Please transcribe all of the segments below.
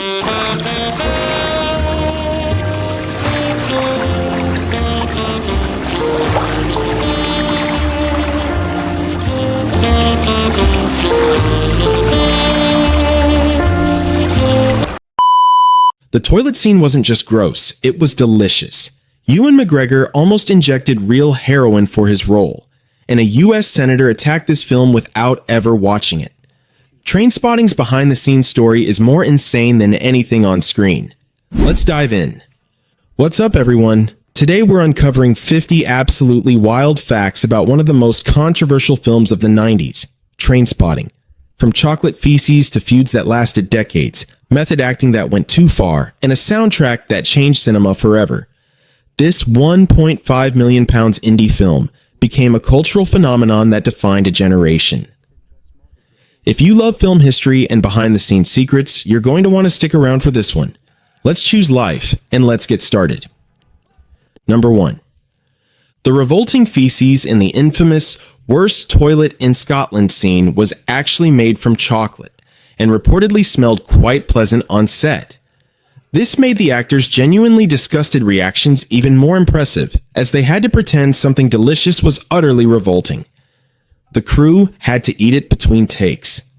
The toilet scene wasn't just gross, it was delicious. Ewan McGregor almost injected real heroin for his role, and a US senator attacked this film without ever watching it. Trainspotting's behind-the-scenes story is more insane than anything on screen. Let's dive in. What's up, everyone? Today we're uncovering 50 absolutely wild facts about one of the most controversial films of the 90s, Trainspotting. From chocolate feces to feuds that lasted decades, method acting that went too far, and a soundtrack that changed cinema forever. This £1.5 million indie film became a cultural phenomenon that defined a generation. If you love film history and behind-the-scenes secrets, you're going to want to stick around for this one. Let's choose life, and let's get started. Number 1. The revolting feces in the infamous worst toilet in Scotland scene was actually made from chocolate, and reportedly smelled quite pleasant on set. This made the actors' genuinely disgusted reactions even more impressive, as they had to pretend something delicious was utterly revolting. The crew had to eat it between takes.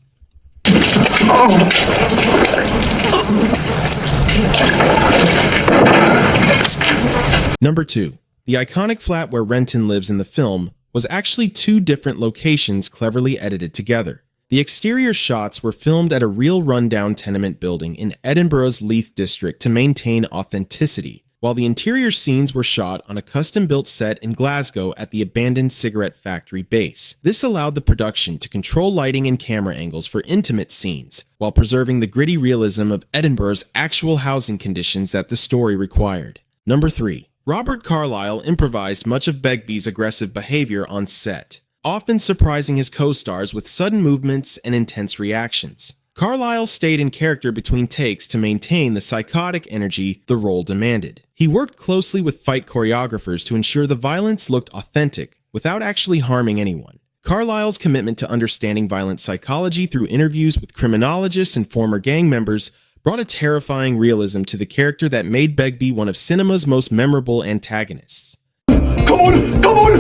Number 2. The iconic flat where Renton lives in the film was actually 2 different locations cleverly edited together. The exterior shots were filmed at a real rundown tenement building in Edinburgh's Leith district to maintain authenticity, while the interior scenes were shot on a custom-built set in Glasgow at the abandoned cigarette factory base. This allowed the production to control lighting and camera angles for intimate scenes, while preserving the gritty realism of Edinburgh's actual housing conditions that the story required. Number 3. Robert Carlyle improvised much of Begbie's aggressive behavior on set, often surprising his co-stars with sudden movements and intense reactions. Carlyle stayed in character between takes to maintain the psychotic energy the role demanded. He worked closely with fight choreographers to ensure the violence looked authentic without actually harming anyone. Carlyle's commitment to understanding violent psychology through interviews with criminologists and former gang members brought a terrifying realism to the character that made Begbie one of cinema's most memorable antagonists. Come on! Come on!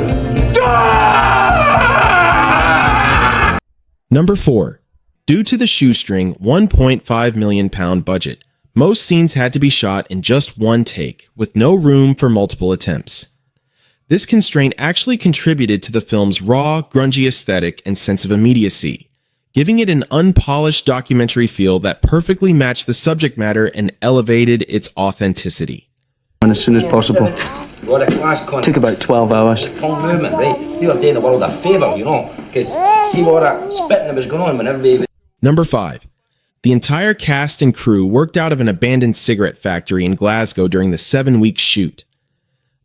Ah! Number 4. Due to the shoestring £1.5 million budget, most scenes had to be shot in just one take, with no room for multiple attempts. This constraint actually contributed to the film's raw, grungy aesthetic and sense of immediacy, giving it an unpolished documentary feel that perfectly matched the subject matter and elevated its authenticity. As soon as possible. Took about 12 hours. Movement, right? You were doing the world a favour, you know, because see what that spitting that was going on whenever they... Number 5. The entire cast and crew worked out of an abandoned cigarette factory in Glasgow during the 7-week shoot.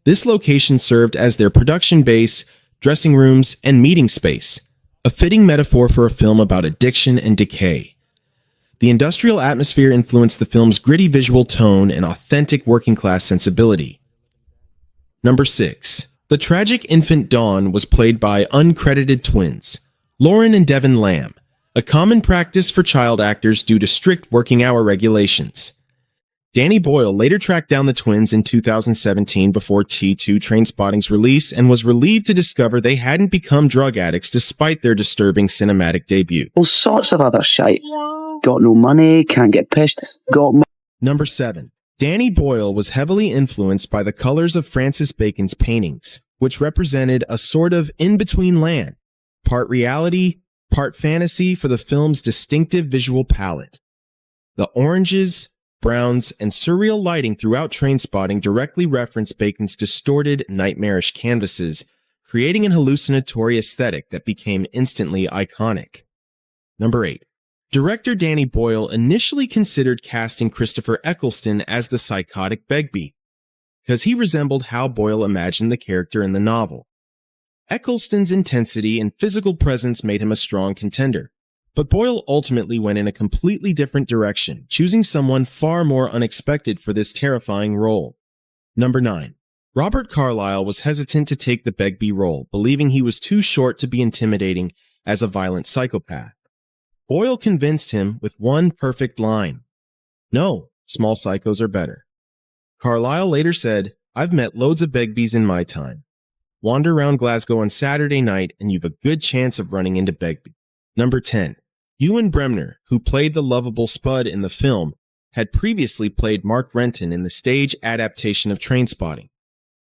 This location served as their production base, dressing rooms, and meeting space, a fitting metaphor for a film about addiction and decay. The industrial atmosphere influenced the film's gritty visual tone and authentic working-class sensibility. Number 6. The tragic infant Dawn was played by uncredited twins, Lauren and Devin Lamb, a common practice for child actors due to strict working hour regulations. Danny Boyle later tracked down the twins in 2017 before T2 Trainspotting's release and was relieved to discover they hadn't become drug addicts despite their disturbing cinematic debut. All sorts of other shite. Got no money, can't get pissed, Number 7. Danny Boyle was heavily influenced by the colors of Francis Bacon's paintings, which represented a sort of in-between land, part reality, part fantasy for the film's distinctive visual palette. The oranges, browns, and surreal lighting throughout Trainspotting directly reference Bacon's distorted, nightmarish canvases, creating an hallucinatory aesthetic that became instantly iconic. Number 8. Director Danny Boyle initially considered casting Christopher Eccleston as the psychotic Begbie, because he resembled how Boyle imagined the character in the novel. Eccleston's intensity and physical presence made him a strong contender, but Boyle ultimately went in a completely different direction, choosing someone far more unexpected for this terrifying role. Number 9. Robert Carlyle was hesitant to take the Begbie role, believing he was too short to be intimidating as a violent psychopath. Boyle convinced him with one perfect line. No, small psychos are better. Carlyle later said, I've met loads of Begbies in my time. Wander around Glasgow on Saturday night and you've a good chance of running into Begbie. Number 10. Ewan McGregor, who played the lovable Spud in the film, had previously played Mark Renton in the stage adaptation of Trainspotting.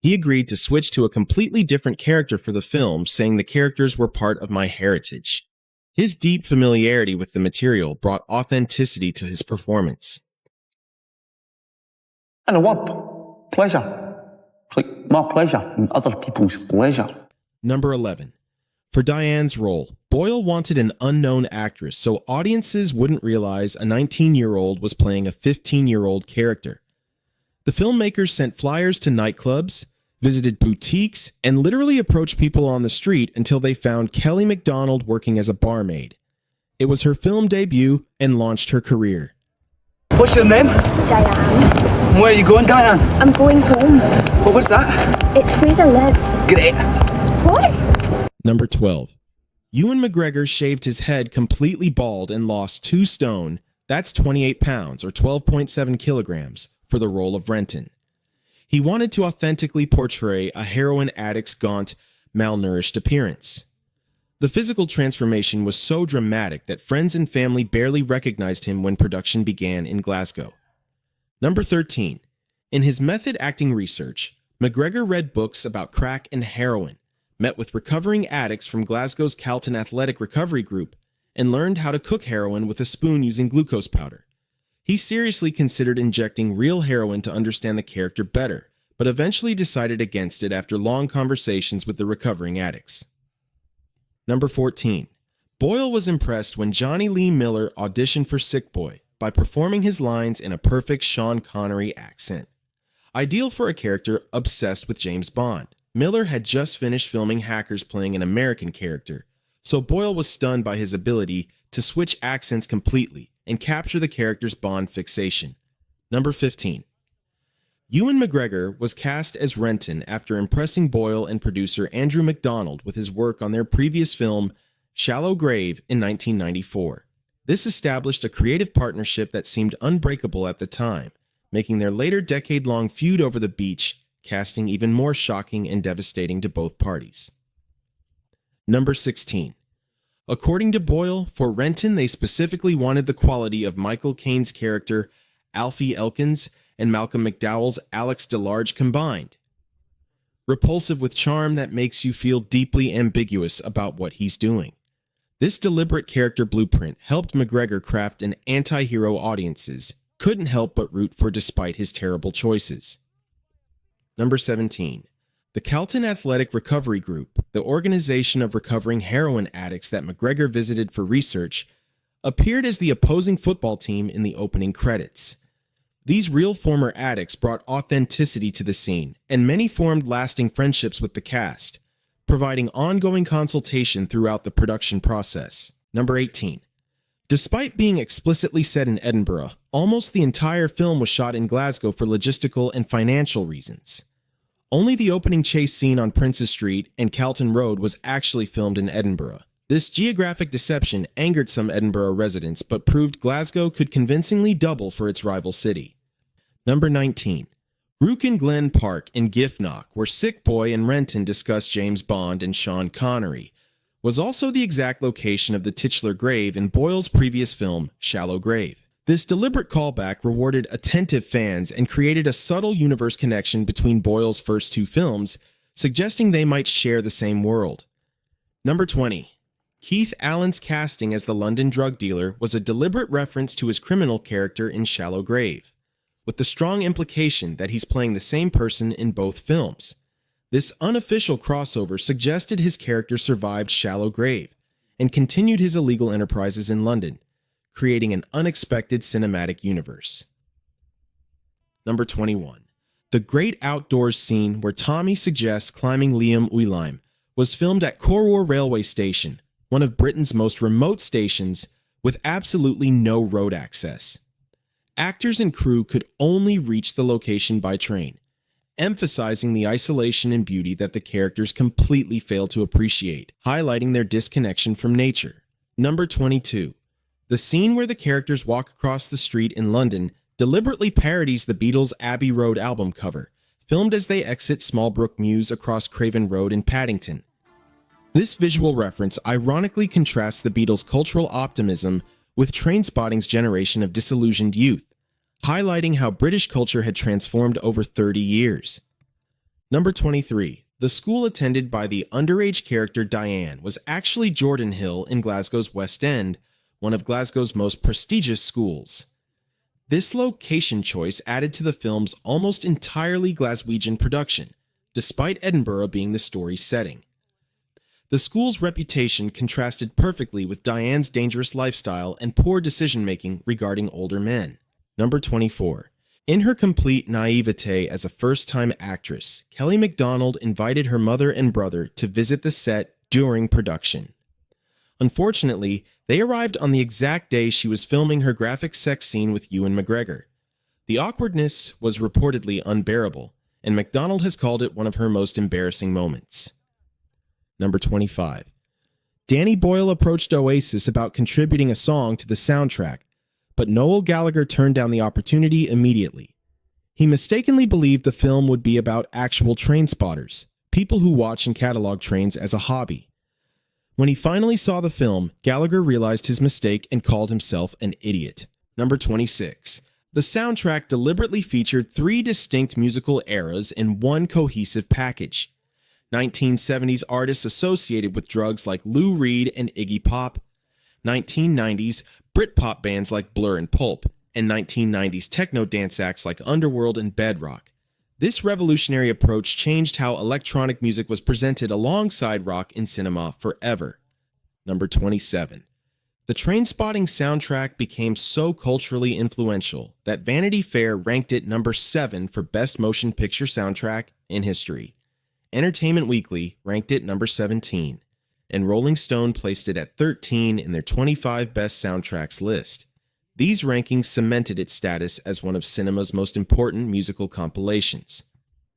He agreed to switch to a completely different character for the film, saying the characters were part of my heritage. His deep familiarity with the material brought authenticity to his performance. And a word, pleasure. It's like my pleasure and other people's pleasure. Number 11. For Diane's role, Boyle wanted an unknown actress so audiences wouldn't realize a 19-year-old was playing a 15-year-old character. The filmmakers sent flyers to nightclubs, visited boutiques, and literally approached people on the street until they found Kelly MacDonald working as a barmaid. It was her film debut and launched her career. What's your name? Diane. Where are you going, Diane? I'm going home. Well, what's that? It's where I live. Great. What? Number 12. Ewan McGregor shaved his head completely bald and lost 2 stone, that's 28 pounds or 12.7 kilograms, for the role of Renton. He wanted to authentically portray a heroin addict's gaunt, malnourished appearance. The physical transformation was so dramatic that friends and family barely recognized him when production began in Glasgow. Number 13. In his method acting research, McGregor read books about crack and heroin, met with recovering addicts from Glasgow's Calton Athletic Recovery Group, and learned how to cook heroin with a spoon using glucose powder. He seriously considered injecting real heroin to understand the character better, but eventually decided against it after long conversations with the recovering addicts. Number 14. Boyle was impressed when Johnny Lee Miller auditioned for Sick Boy by performing his lines in a perfect Sean Connery accent. Ideal for a character obsessed with James Bond, Miller had just finished filming Hackers playing an American character, so Boyle was stunned by his ability to switch accents completely and capture the character's Bond fixation. Number 15. Ewan McGregor was cast as Renton after impressing Boyle and producer Andrew MacDonald with his work on their previous film, Shallow Grave, in 1994. This established a creative partnership that seemed unbreakable at the time, making their later decade-long feud over the beach casting even more shocking and devastating to both parties. Number 16. According to Boyle, for Renton they specifically wanted the quality of Michael Caine's character Alfie Elkins and Malcolm McDowell's Alex DeLarge combined. Repulsive with charm that makes you feel deeply ambiguous about what he's doing. This deliberate character blueprint helped McGregor craft an anti-hero audiences couldn't help but root for despite his terrible choices. Number 17. The Calton Athletic Recovery Group, the organization of recovering heroin addicts that McGregor visited for research, appeared as the opposing football team in the opening credits. These real former addicts brought authenticity to the scene, and many formed lasting friendships with the cast, providing ongoing consultation throughout the production process. Number 18. Despite being explicitly set in Edinburgh, almost the entire film was shot in Glasgow for logistical and financial reasons. Only the opening chase scene on Princes Street and Calton Road was actually filmed in Edinburgh. This geographic deception angered some Edinburgh residents, but proved Glasgow could convincingly double for its rival city. Number 19. Brechin Glen Park in Giffnock, where Sick Boy and Renton discuss James Bond and Sean Connery, was also the exact location of the titular grave in Boyle's previous film, Shallow Grave. This deliberate callback rewarded attentive fans and created a subtle universe connection between Boyle's first 2 films, suggesting they might share the same world. Number 20. Keith Allen's casting as the London drug dealer was a deliberate reference to his criminal character in Shallow Grave, with the strong implication that he's playing the same person in both films. This unofficial crossover suggested his character survived Shallow Grave and continued his illegal enterprises in London, creating an unexpected cinematic universe. Number 21. The great outdoors scene where Tommy suggests climbing Liam Uilleim was filmed at Corroor Railway Station, one of Britain's most remote stations with absolutely no road access. Actors and crew could only reach the location by train, emphasizing the isolation and beauty that the characters completely fail to appreciate, highlighting their disconnection from nature. Number 22. The scene where the characters walk across the street in London deliberately parodies the Beatles' Abbey Road album cover, filmed as they exit Smallbrook Mews across Craven Road in Paddington. This visual reference ironically contrasts the Beatles' cultural optimism with Trainspotting's generation of disillusioned youth, highlighting how British culture had transformed over 30 years. Number 23. The school attended by the underage character Diane was actually Jordan Hill in Glasgow's West End, one of Glasgow's most prestigious schools. This location choice added to the film's almost entirely Glaswegian production, despite Edinburgh being the story's setting. The school's reputation contrasted perfectly with Diane's dangerous lifestyle and poor decision-making regarding older men. Number 24. In her complete naivete as a first-time actress, Kelly MacDonald invited her mother and brother to visit the set during production. Unfortunately, they arrived on the exact day she was filming her graphic sex scene with Ewan McGregor. The awkwardness was reportedly unbearable, and MacDonald has called it one of her most embarrassing moments. Number 25. Danny Boyle approached Oasis about contributing a song to the soundtrack, but Noel Gallagher turned down the opportunity immediately. He mistakenly believed the film would be about actual train spotters, people who watch and catalog trains as a hobby. When he finally saw the film, Gallagher realized his mistake and called himself an idiot. Number 26. The soundtrack deliberately featured 3 distinct musical eras in one cohesive package. 1970s artists associated with drugs like Lou Reed and Iggy Pop, 1990s Britpop bands like Blur and Pulp, and 1990s techno dance acts like Underworld and Bedrock. This revolutionary approach changed how electronic music was presented alongside rock in cinema forever. Number 27. The Trainspotting soundtrack became so culturally influential that Vanity Fair ranked it number 7 for Best Motion Picture Soundtrack in history. Entertainment Weekly ranked it number 17, and Rolling Stone placed it at 13 in their 25 Best Soundtracks list. These rankings cemented its status as one of cinema's most important musical compilations.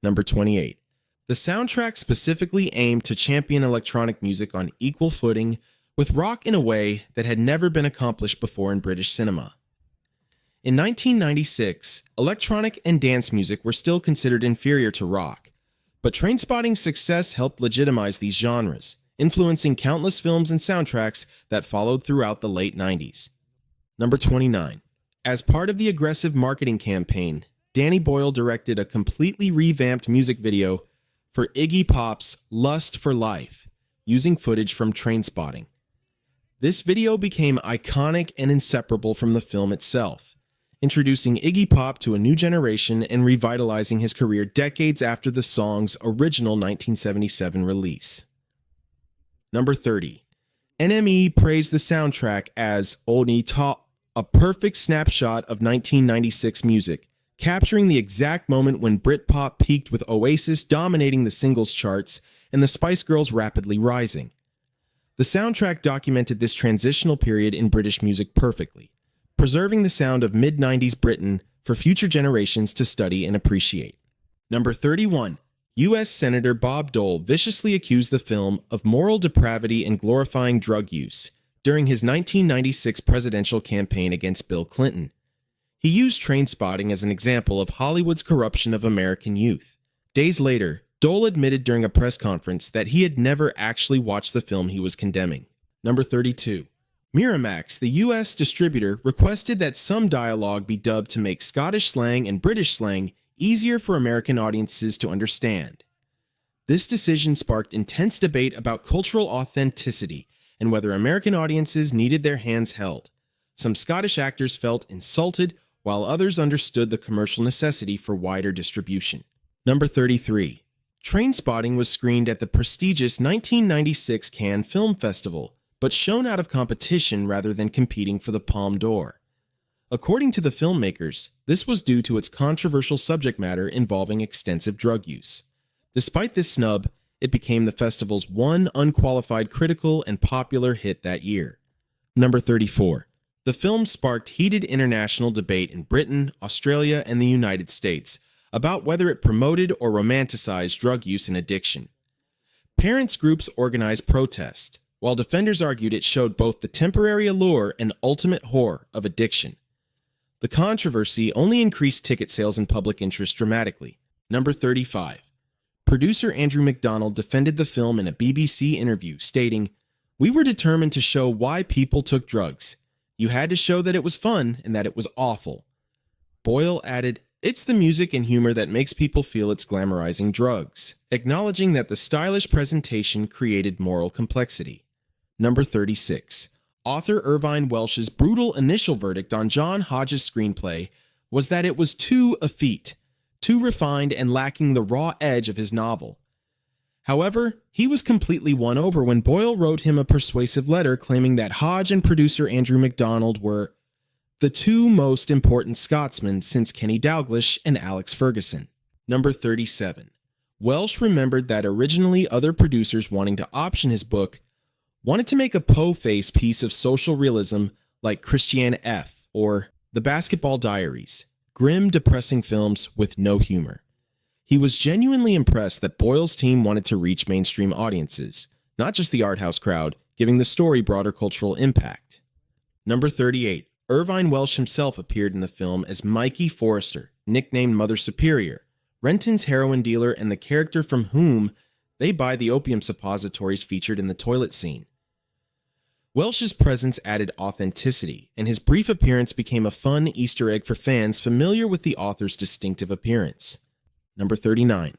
Number 28. The soundtrack specifically aimed to champion electronic music on equal footing with rock in a way that had never been accomplished before in British cinema. In 1996, electronic and dance music were still considered inferior to rock, but Trainspotting's success helped legitimize these genres, influencing countless films and soundtracks that followed throughout the late 90s. Number 29. As part of the aggressive marketing campaign, Danny Boyle directed a completely revamped music video for Iggy Pop's Lust for Life, using footage from Trainspotting. This video became iconic and inseparable from the film itself, introducing Iggy Pop to a new generation and revitalizing his career decades after the song's original 1977 release. Number 30. NME praised the soundtrack as Oni Ta, a perfect snapshot of 1996 music, capturing the exact moment when Britpop peaked with Oasis dominating the singles charts and the Spice Girls rapidly rising. The soundtrack documented this transitional period in British music perfectly, preserving the sound of mid-90s Britain for future generations to study and appreciate. Number 31. U.S. Senator Bob Dole viciously accused the film of moral depravity and glorifying drug use during his 1996 presidential campaign against Bill Clinton. He used Trainspotting as an example of Hollywood's corruption of American youth. Days later, Dole admitted during a press conference that he had never actually watched the film he was condemning. Number 32. Miramax, the U.S. distributor, requested that some dialogue be dubbed to make Scottish slang and British slang easier for American audiences to understand. This decision sparked intense debate about cultural authenticity and whether American audiences needed their hands held. Some Scottish actors felt insulted, while others understood the commercial necessity for wider distribution. Number 33. Trainspotting was screened at the prestigious 1996 Cannes Film Festival, but shown out of competition rather than competing for the Palme d'Or. According to the filmmakers, this was due to its controversial subject matter involving extensive drug use. Despite this snub, it became the festival's one unqualified critical and popular hit that year. Number 34. The film sparked heated international debate in Britain, Australia, and the United States about whether it promoted or romanticized drug use and addiction. Parents' groups organized protests, while defenders argued it showed both the temporary allure and ultimate horror of addiction. The controversy only increased ticket sales and public interest dramatically. Number 35. Producer Andrew McDonald defended the film in a BBC interview, stating, "We were determined to show why people took drugs. You had to show that it was fun and that it was awful." Boyle added, "It's the music and humor that makes people feel it's glamorizing drugs," acknowledging that the stylish presentation created moral complexity. Number 36. Author Irvine Welsh's brutal initial verdict on John Hodges' screenplay was that it was too effete, too refined, and lacking the raw edge of his novel. However, he was completely won over when Boyle wrote him a persuasive letter claiming that Hodge and producer Andrew McDonald were the two most important Scotsmen since Kenny Dalglish and Alex Ferguson. Number 37. Welsh remembered that originally other producers wanting to option his book wanted to make a po-face piece of social realism like Christiane F. or The Basketball Diaries, grim, depressing films with no humor. He was genuinely impressed that Boyle's team wanted to reach mainstream audiences, not just the art house crowd, giving the story broader cultural impact. Number 38. Irvine Welsh himself appeared in the film as Mikey Forrester, nicknamed Mother Superior, Renton's heroin dealer and the character from whom they buy the opium suppositories featured in the toilet scene. Welsh's presence added authenticity, and his brief appearance became a fun Easter egg for fans familiar with the author's distinctive appearance. Number 39.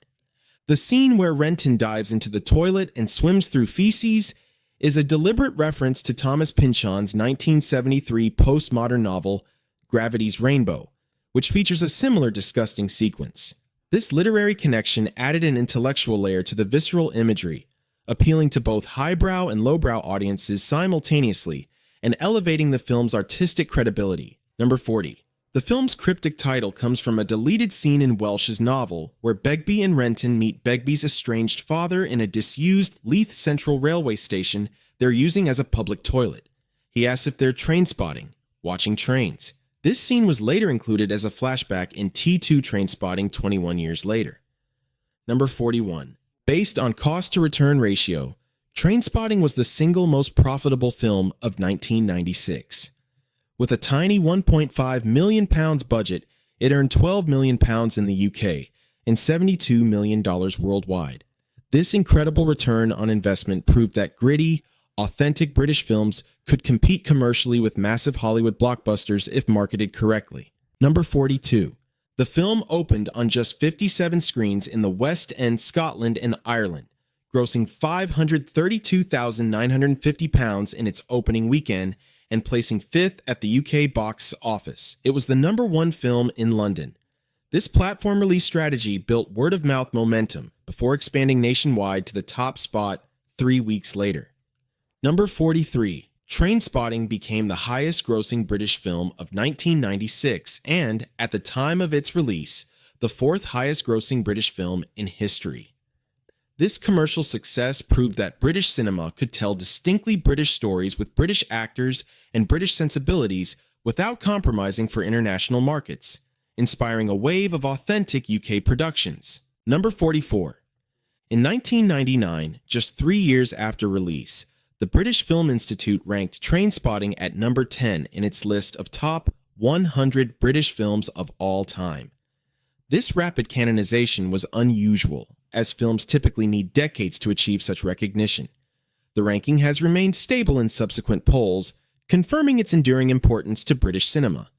The scene where Renton dives into the toilet and swims through feces is a deliberate reference to Thomas Pynchon's 1973 postmodern novel Gravity's Rainbow, which features a similar disgusting sequence. This literary connection added an intellectual layer to the visceral imagery, appealing to both highbrow and lowbrow audiences simultaneously and elevating the film's artistic credibility. Number 40. The film's cryptic title comes from a deleted scene in Welsh's novel where Begbie and Renton meet Begbie's estranged father in a disused Leith Central railway station they're using as a public toilet. He asks if they're trainspotting, watching trains. This scene was later included as a flashback in T2 Trainspotting 21 years later. Number 41. Based on cost-to-return ratio, Trainspotting was the single most profitable film of 1996. With a tiny £1.5 million budget, it earned £12 million in the UK and $72 million worldwide. This incredible return on investment proved that gritty, authentic British films could compete commercially with massive Hollywood blockbusters if marketed correctly. Number 42. The film opened on just 57 screens in the West End, Scotland and Ireland, grossing £532,950 in its opening weekend and placing 5th at the UK box office. It was the number 1 film in London. This platform release strategy built word-of-mouth momentum before expanding nationwide to the top spot 3 weeks later. Number 43. Trainspotting became the highest-grossing British film of 1996 and, at the time of its release, the 4th highest-grossing British film in history. This commercial success proved that British cinema could tell distinctly British stories with British actors and British sensibilities without compromising for international markets, inspiring a wave of authentic UK productions. Number 44. In 1999, just 3 years after release, the British Film Institute ranked Trainspotting at number 10 in its list of top 100 British films of all time. This rapid canonization was unusual, as films typically need decades to achieve such recognition. The ranking has remained stable in subsequent polls, confirming its enduring importance to British cinema.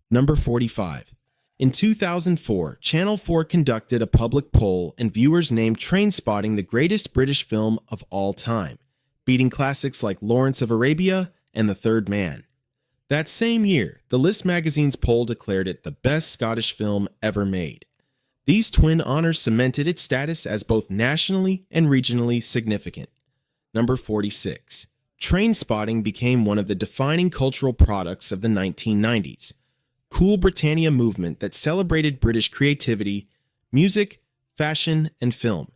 Number 45. In 2004, Channel 4 conducted a public poll and viewers named Trainspotting the greatest British film of all time, beating classics like Lawrence of Arabia and The Third Man. That same year, the List magazine's poll declared it the best Scottish film ever made. These twin honors cemented its status as both nationally and regionally significant. Number 46. Trainspotting became one of the defining cultural products of the 1990s. Cool Britannia movement that celebrated British creativity, music, fashion, and film.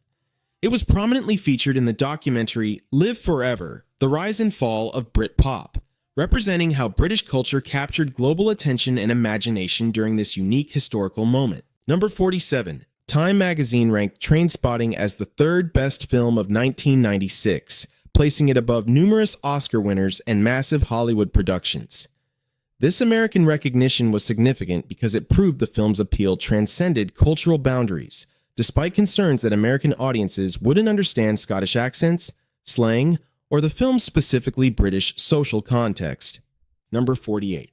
It was prominently featured in the documentary Live Forever, The Rise and Fall of Britpop, representing how British culture captured global attention and imagination during this unique historical moment. Number 47. Time magazine ranked Trainspotting as the 3rd best film of 1996, placing it above numerous Oscar winners and massive Hollywood productions. This American recognition was significant because it proved the film's appeal transcended cultural boundaries, despite concerns that American audiences wouldn't understand Scottish accents, slang, or the film's specifically British social context. Number 48.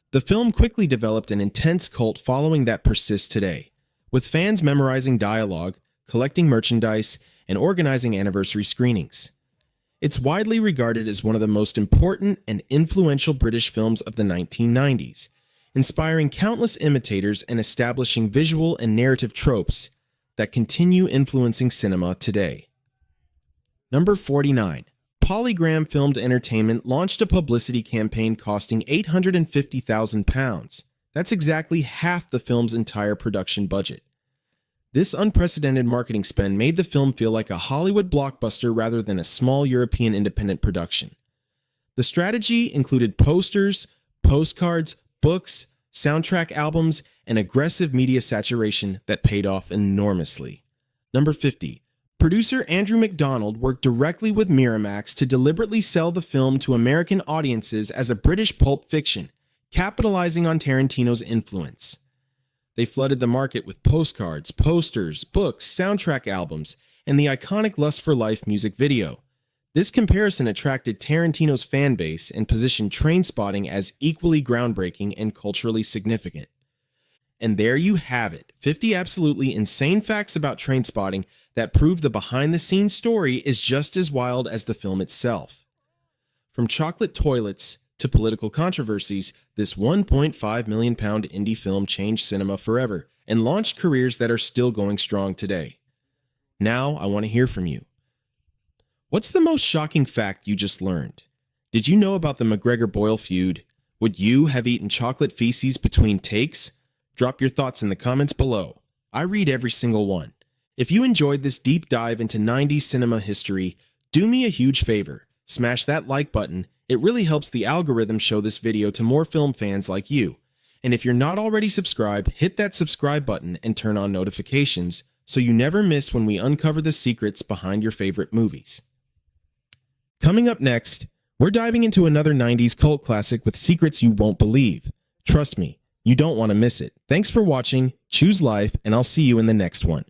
The film quickly developed an intense cult following that persists today, with fans memorizing dialogue, collecting merchandise, and organizing anniversary screenings. It's widely regarded as one of the most important and influential British films of the 1990s, inspiring countless imitators and establishing visual and narrative tropes that continue influencing cinema today. Number 49. Polygram Filmed Entertainment launched a publicity campaign costing £850,000. That's exactly half the film's entire production budget. This unprecedented marketing spend made the film feel like a Hollywood blockbuster rather than a small European independent production. The strategy included posters, postcards, books, soundtrack albums, and aggressive media saturation that paid off enormously. Number 50. Producer Andrew McDonald worked directly with Miramax to deliberately sell the film to American audiences as a British Pulp Fiction, capitalizing on Tarantino's influence. They flooded the market with postcards, posters, books, soundtrack albums, and the iconic Lust for Life music video. This comparison attracted Tarantino's fan base and positioned Trainspotting as equally groundbreaking and culturally significant. And there you have it, 50 absolutely insane facts about Trainspotting that prove the behind-the-scenes story is just as wild as the film itself. From chocolate toilets to political controversies, this £1.5 million indie film changed cinema forever and launched careers that are still going strong today. Now, I want to hear from you. What's the most shocking fact you just learned? Did you know about the McGregor-Boyle feud? Would you have eaten chocolate feces between takes? Drop your thoughts in the comments below. I read every single one. If you enjoyed this deep dive into 90s cinema history, do me a huge favor. Smash that like button. It really helps the algorithm show this video to more film fans like you. And if you're not already subscribed, hit that subscribe button and turn on notifications so you never miss when we uncover the secrets behind your favorite movies. Coming up next, we're diving into another 90s cult classic with secrets you won't believe. Trust me, you don't want to miss it. Thanks for watching, choose life, and I'll see you in the next one.